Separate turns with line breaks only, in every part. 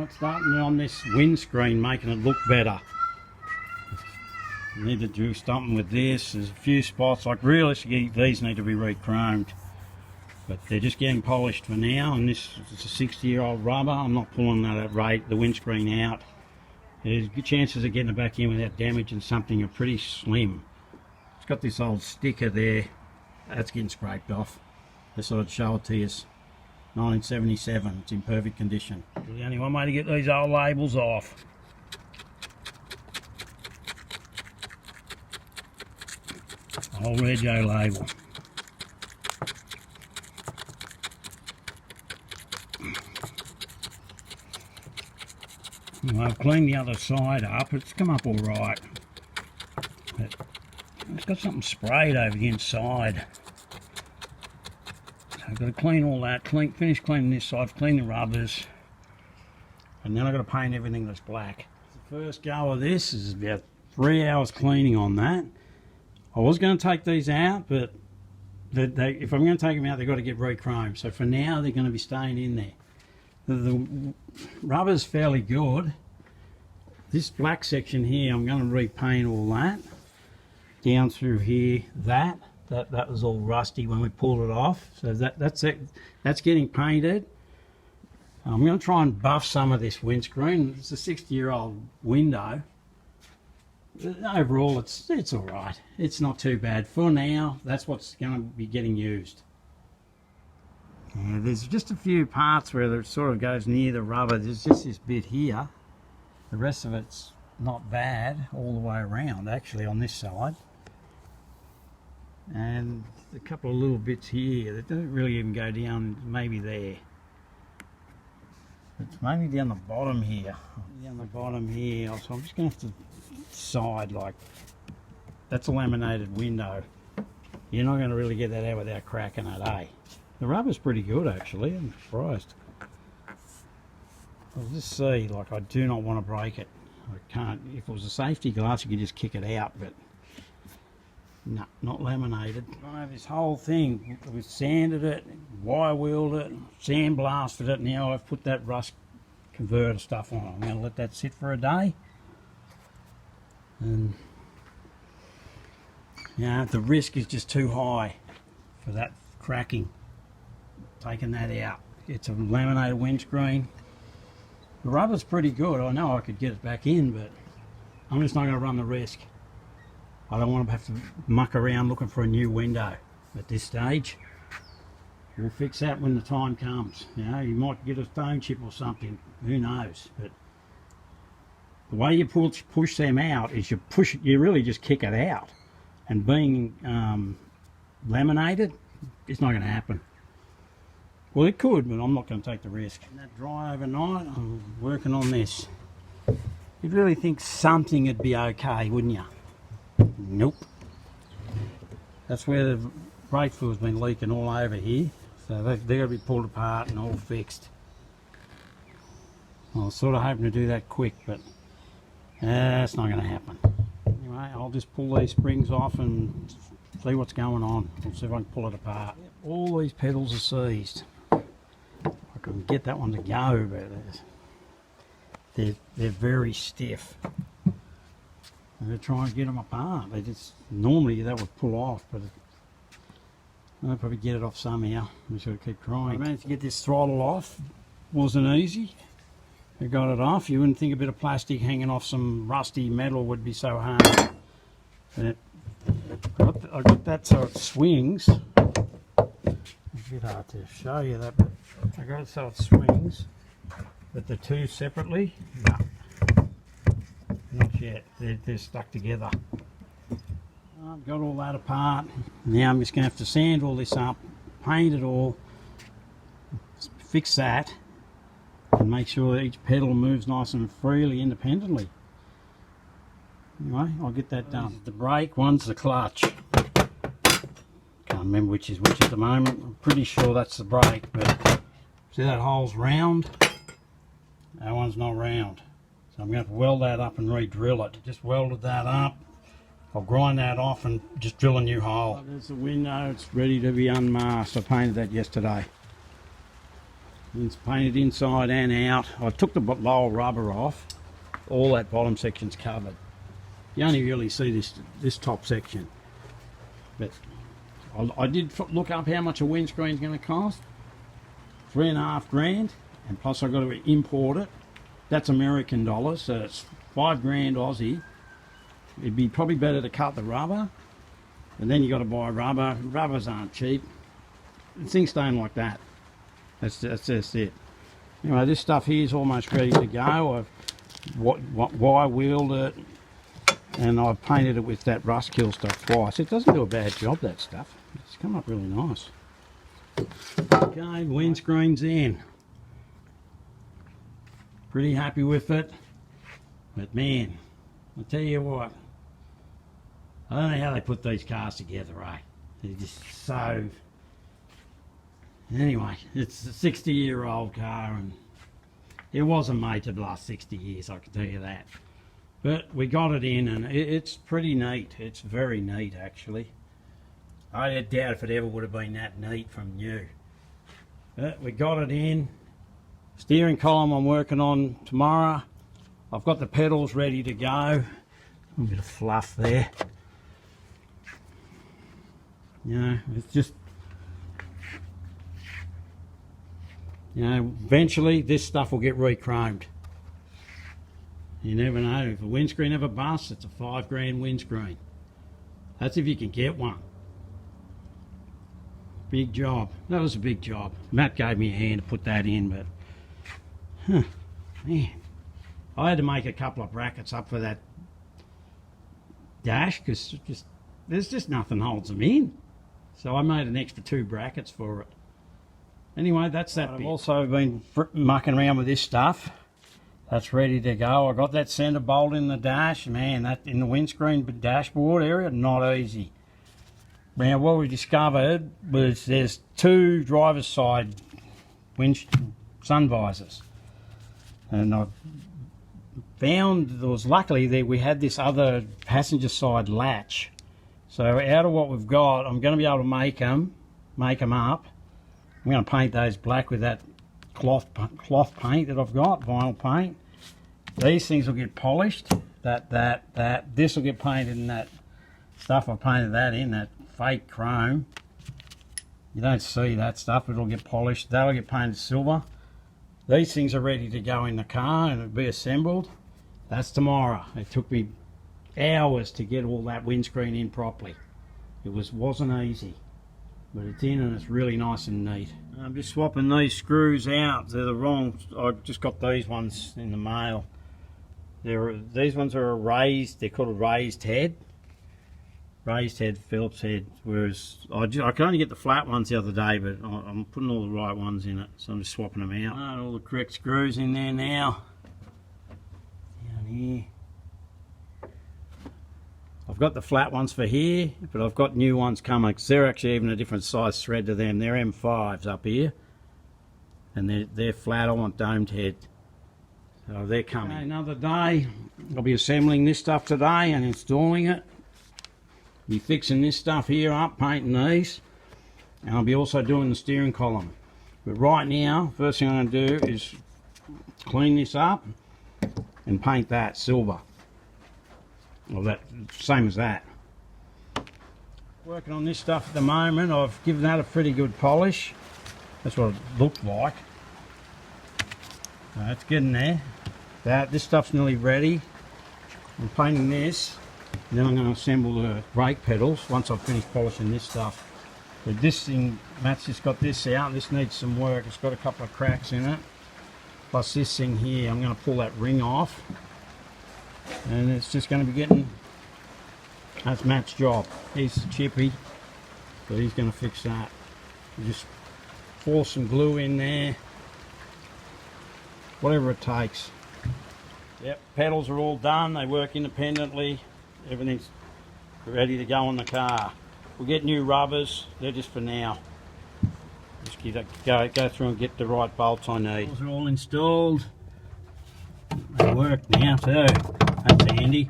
it's starting on this windscreen, making it look better. Need to do something with this. There's a few spots, like realistically these need to be re-chromed, but they're just getting polished for now. And this is a 60-year-old rubber. I'm not pulling that at rate, the windscreen out. There's good chances of getting it back in without damaging something are pretty slim. It's got this old sticker there, that's getting scraped off. This sort of show it to you. 1977, it's in perfect condition. The only one way to get these old labels off. Old Rego label. Well, I've cleaned the other side up. It's come up all right. But it's got something sprayed over the inside. So I've got to clean all that. Finish cleaning this side. Clean the rubbers, and then I've got to paint everything that's black. The first go of this is about 3 hours cleaning on that. I was going to take these out, but if I'm going to take them out, they've got to get re-chromed. So for now, they're going to be staying in there. The rubber's fairly good. This black section here, I'm going to repaint all that. Down through here, that was all rusty when we pulled it off. So that's getting painted. I'm going to try and buff some of this windscreen. It's a 60-year-old window. Overall, it's all right. It's not too bad. For now, that's what's going to be getting used. Yeah, there's just a few parts where it sort of goes near the rubber. There's just this bit here. The rest of it's not bad all the way around, actually, on this side. And a couple of little bits here that don't really even go down, maybe there. It's mainly down the bottom here. Down the bottom here, so I'm just going to have to decide, like, that's a laminated window. You're not going to really get that out without cracking it, eh? The rubber's pretty good, actually. I'm surprised. I'll just see, like, I do not want to break it. I can't. If it was a safety glass, you could just kick it out, but no, not laminated. I have this whole thing. We sanded it, wire wheeled it, sandblasted it. Now I've put that rust converter stuff on. I'm going to let that sit for a day. And yeah, the risk is just too high for that cracking. Taking that out. It's a laminated windscreen. The rubber's pretty good. I know I could get it back in, but I'm just not going to run the risk. I don't want to have to muck around looking for a new window at this stage. We'll fix that when the time comes. You know, you might get a stone chip or something. Who knows? But the way you push them out is you really just kick it out. And being laminated, it's not going to happen. Well, it could, but I'm not going to take the risk. And that dry overnight, I'm working on this. You'd really think something would be okay, wouldn't you? Nope. That's where the brake fluid's been leaking all over here. So they're going to be pulled apart and all fixed. I was sort of hoping to do that quick, but that's not going to happen. Anyway, I'll just pull these springs off and see what's going on. We'll see if I can pull it apart. All these pedals are seized. I can get that one to go, but they're very stiff. I'm going to try and get them apart. They just normally that would pull off, but I'll probably get it off somehow. I'm just going to keep trying. I managed to get this throttle off. Wasn't easy. I got it off. You wouldn't think a bit of plastic hanging off some rusty metal would be so hard. But I got that so it swings. It's a bit hard to show you that, but I got it so it swings. But the two separately, no. Not yet. They're stuck together. I've got all that apart. Now I'm just going to have to sand all this up, paint it all, fix that, and make sure that each pedal moves nice and freely independently. Anyway, I'll get that done. The brake, one's the clutch. Can't remember which is which at the moment. I'm pretty sure that's the brake, but see that hole's round? That one's not round. So I'm going to have to weld that up and re-drill it. Just welded that up. I'll grind that off and just drill a new hole. There's the window. It's ready to be unmasked. I painted that yesterday. It's painted inside and out. I took the lower rubber off. All that bottom section's covered. You only really see this top section. But I did look up how much a windscreen's going to cost. $3.5 grand, and plus I've got to import it. That's American dollars, so it's $5 grand Aussie. It'd be probably better to cut the rubber, and then you got to buy rubber. Rubbers aren't cheap. Things don't like that. That's just it. Anyway, this stuff here is almost ready to go. I've wire wheeled it, and I've painted it with that rust kill stuff twice. It doesn't do a bad job, that stuff. It's come up really nice. Okay, windscreen's in. Pretty happy with it. But man, I'll tell you what, I don't know how they put these cars together, eh? They're just so... Anyway, it's a 60-year-old car, and it wasn't made to last 60 years, I can tell you that. But we got it in, and it's pretty neat. It's very neat, actually. I doubt if it ever would have been that neat from new. But we got it in. Steering column I'm working on tomorrow. I've got the pedals ready to go. A little bit of fluff there. You know, it's just... You know, eventually this stuff will get re-chromed. You never know. If a windscreen ever busts, it's a $5 grand windscreen. That's if you can get one. Big job. That was a big job. Matt gave me a hand to put that in, but... man. I had to make a couple of brackets up for that dash, because there's just nothing holds them in. So I made an extra 2 brackets for it. Anyway, that's that bit. I've also been mucking around with this stuff. That's ready to go. I got that centre bolt in the dash. Man, that in the windscreen dashboard area, not easy. Now, what we discovered was there's 2 driver's side sun visors. And I found there was, luckily, that we had this other passenger side latch. So out of what we've got, I'm going to be able to make them up. I'm going to paint those black with that cloth paint that I've got, vinyl paint. These things will get polished. This will get painted in that stuff I painted that in, that fake chrome. You don't see that stuff, but it'll get polished. That'll get painted silver. These things are ready to go in the car and it'll be assembled. That's tomorrow. It took me hours to get all that windscreen in properly. It wasn't easy. But it's in and it's really nice and neat. I'm just swapping these screws out. They're the wrong... I just got these ones in the mail. These ones are a raised... They're called a raised head. Raised head, Phillips head. Whereas I could only get the flat ones the other day, but I'm putting all the right ones in it. So I'm just swapping them out. All the correct screws in there now. Down here. I've got the flat ones for here, but I've got new ones coming, because they're actually even a different size thread to them. They're M5s up here, and they're flat. I want domed head, so they're coming. Okay, another day. I'll be assembling this stuff today and installing it. Be fixing this stuff here up, painting these, and I'll be also doing the steering column. But right now, first thing I'm going to do is clean this up and paint that silver. Well, that same as that. Working on this stuff at the moment. I've given that a pretty good polish. That's what it looked like. It's getting there. This stuff's nearly ready. I'm painting this, and then I'm going to assemble the brake pedals once I've finished polishing this stuff. But this thing, Matt's just got this out. This needs some work. It's got a couple of cracks in it. Plus this thing here, I'm going to pull that ring off. And it's just going to be getting... That's Matt's job. He's chippy, so he's going to fix that. You just force some glue in there. Whatever it takes. Yep, pedals are all done. They work independently. Everything's ready to go on the car. We'll get new rubbers. They're just for now. Just go through and get the right bolts I need. Those are all installed. They work now too. That's handy.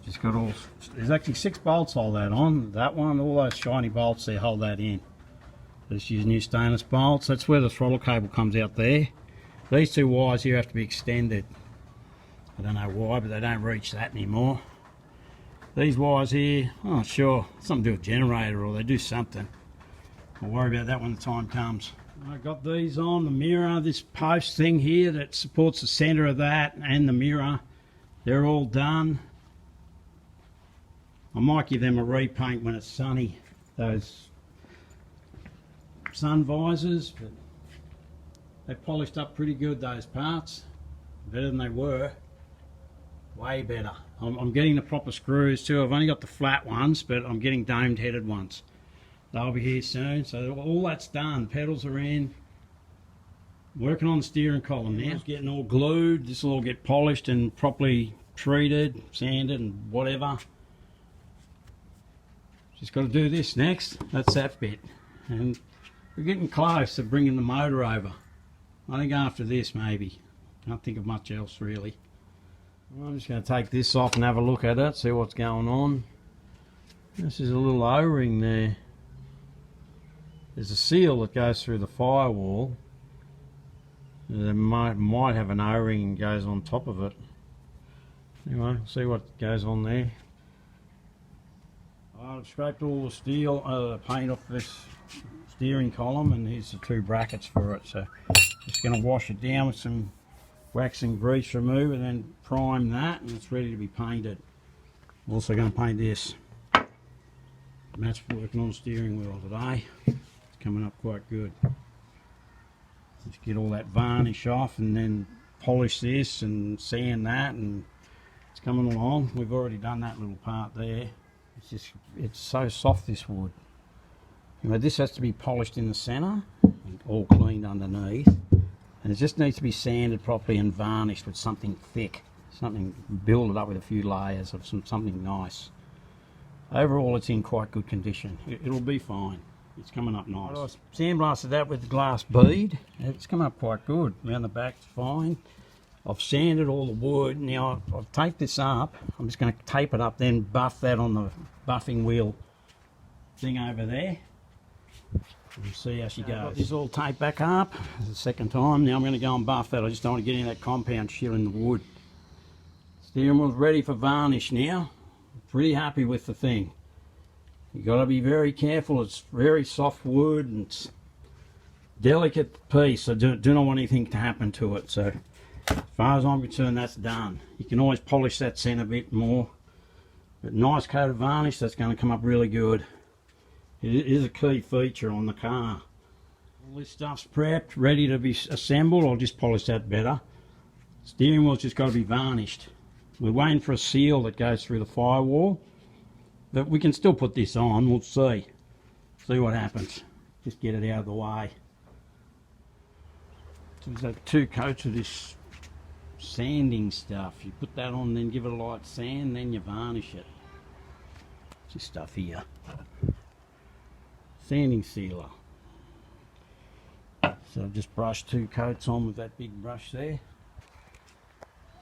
Just got all... There's actually 6 bolts hold that on. That one, all those shiny bolts there hold that in. Just use new stainless bolts. That's where the throttle cable comes out there. These two wires here have to be extended. I don't know why, but they don't reach that anymore. These wires here, I'm not sure, something to do with generator, or they do something. I'll worry about that when the time comes. I got these on, the mirror, this post thing here that supports the centre of that and the mirror. They're all done. I might give them a repaint when it's sunny, those sun visors, but they polished up pretty good, those parts. Better than they were. Way better. I'm getting the proper screws too. I've only got the flat ones, but I'm getting domed headed ones. They'll be here soon. So all that's done. Pedals are in. Working on the steering column now. It's getting all glued. This will all get polished and properly treated, sanded and whatever. Just got to do this next. That's that bit. And we're getting close to bringing the motor over. I think after this maybe. Can't think of much else really. I'm just going to take this off and have a look at it, see what's going on. This is a little O-ring there. There's a seal that goes through the firewall. There might have an O-ring and goes on top of it. Anyway, see what goes on there. I've scraped all the steel, paint off this steering column, and here's the two brackets for it. So just going to wash it down with some wax and grease remover and then prime that, and it's ready to be painted. I'm also going to paint this. Matt's working on the steering wheel today. It's coming up quite good. Just get all that varnish off and then polish this and sand that, and it's coming along. We've already done that little part there. It's so soft, this wood. You know, this has to be polished in the centre and all cleaned underneath. And it just needs to be sanded properly and varnished with something thick. Build it up with a few layers of something nice. Overall, it's in quite good condition. It'll be fine. It's coming up nice. I sandblasted that with glass bead. It's come up quite good. Around the back, it's fine. I've sanded all the wood. Now, I've taped this up. I'm just going to tape it up, then buff that on the buffing wheel thing over there. We'll see how she goes. I've got this all taped back up. It's the second time. Now I'm going to go and buff that. I just don't want to get any of that compound shit in the wood. Steering wheel's ready for varnish now. Pretty happy with the thing. You got to be very careful. It's very soft wood and it's delicate piece. So do not want anything to happen to it. So as far as I'm concerned, that's done. You can always polish that centre a bit more. But nice coat of varnish, that's going to come up really good. It is a key feature on the car. All this stuff's prepped, ready to be assembled. I'll just polish that better. Steering wheel's just got to be varnished. We're waiting for a seal that goes through the firewall. But we can still put this on, we'll see. See what happens. Just get it out of the way. So there's like 2 coats of this sanding stuff. You put that on, then give it a light sand, then you varnish it. This stuff here. Sanding sealer. So I've just brushed 2 coats on with that big brush there.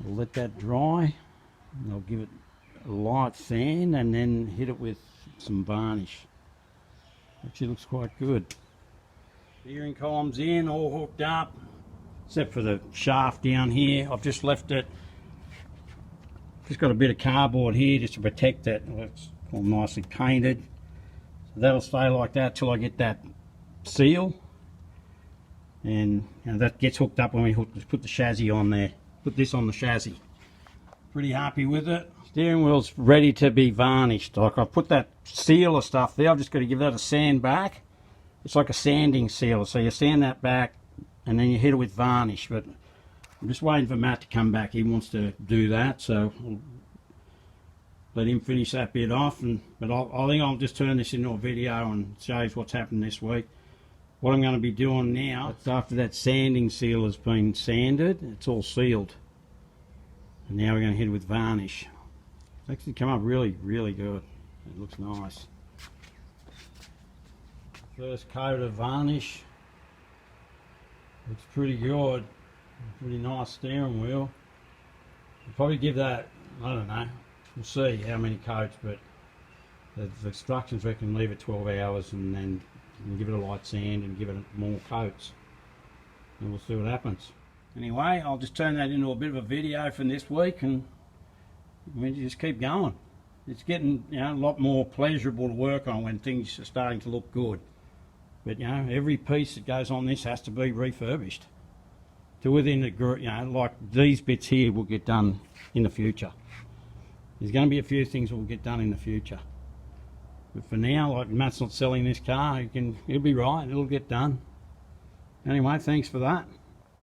I'll let that dry. And I'll give it a light sand and then hit it with some varnish. Actually looks quite good. Steering column's in, all hooked up, except for the shaft down here. I've just left it. Just got a bit of cardboard here just to protect it. It's all nicely painted. That'll stay like that till I get that seal, and that gets hooked up when we put the chassis on there. Put this on the chassis. Pretty happy with it. Steering wheel's ready to be varnished. Like I put that sealer stuff there, I've just got to give that a sand back. It's like a sanding sealer, so you sand that back and then you hit it with varnish. But I'm just waiting for Matt to come back. He wants to do that, so I'll let him finish that bit off. But I think I'll just turn this into a video and show you what's happened this week. What I'm going to be doing now, after that sanding seal has been sanded, it's all sealed. And now we're going to hit it with varnish. It's actually come up really, really good. It looks nice. First coat of varnish. Looks pretty good. Pretty nice steering wheel. I'll probably give that, I don't know, we'll see how many coats, but the instructions reckon leave it 12 hours and then and give it a light sand and give it more coats, and we'll see what happens. Anyway, I'll just turn that into a bit of a video from this week, and we just keep going. It's getting, you know, a lot more pleasurable to work on when things are starting to look good. But, you know, every piece that goes on this has to be refurbished to within the group. You know, like these bits here will get done in the future. There's going to be a few things that will get done in the future. But for now, like Matt's not selling this car, it'll be right, it'll get done. Anyway, thanks for that.